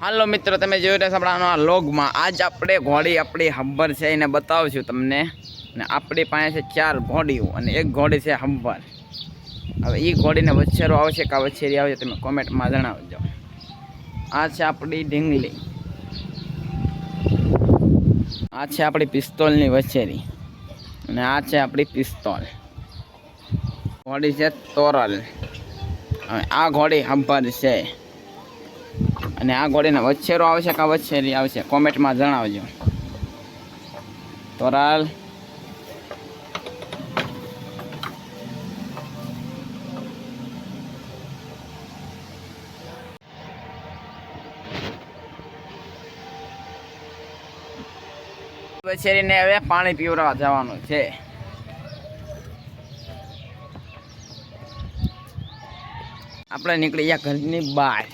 હાલો મિત્રો, તમે જોઈ રહ્યા છો આપણા લોગમાં. આજ આપણે ઘોડી આપણી હબ્બર છે એને બતાવશું તમને. અને આપણી પાસે છે 4 ઘોડીઓ અને એક ઘોડી છે હબ્બર. હવે એ ઘોડીને વચ્છેરો આવશે કે વચ્છેરી આવશે તમે કોમેન્ટમાં જણાવજો. આ છે આપણી ઢીંગલી, આ છે આપણી પિસ્તોલની વચ્છેરી અને આ છે આપણી પિસ્તોલ. ઘોડી છે તોરલ. હવે આ ઘોડી હબ્બર છે અને આ ઘોડીને વચ્છેરો આવશે કે વચ્છેરી આવશે કોમેન્ટમાં જણાવજો. તોરાલ વચ્છેરીને હવે પાણી પીવડાવવા જવાનું છે. આપણે નીકળી ગયા ઘરની બહાર.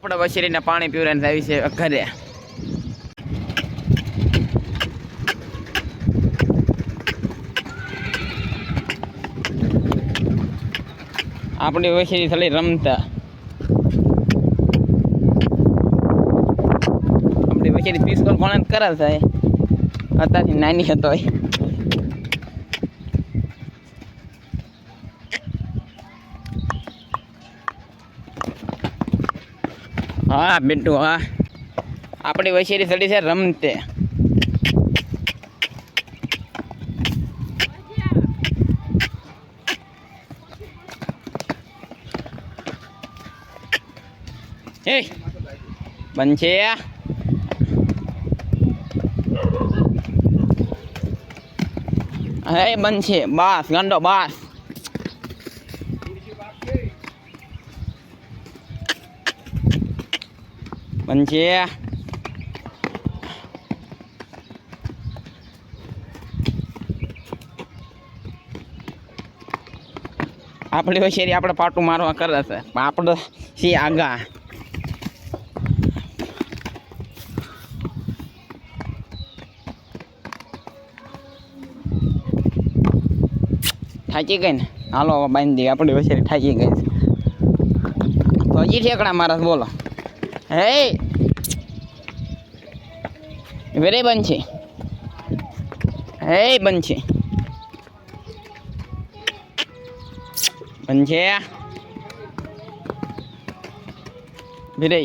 આપણે વછેરીને પાણી પીવડાવીને આવી છે ઘરે. આપણી વછેરી થોડી રમતા. આપણી વછેરી પિસ્તોલ કોણે કરે છે અત્યારથી નાની હતો. હા બેટુ, હા આપણી વછેરી ચડી છે રમતે. હે બનશે હે બનશે બાસ ગાંડો બાસ. બનશે આપણી વછેરી આપણે પાટું મારવા કરે છે આપણે સી આગા. થાકી ગઈ ને, હાલો બાંધી દઈએ. આપણી વછેરી થાકી ગઈ તો હજી ઠેકડા મારા બોલો. હે વેરે બનશે, હે બનશે બનશે વિરે.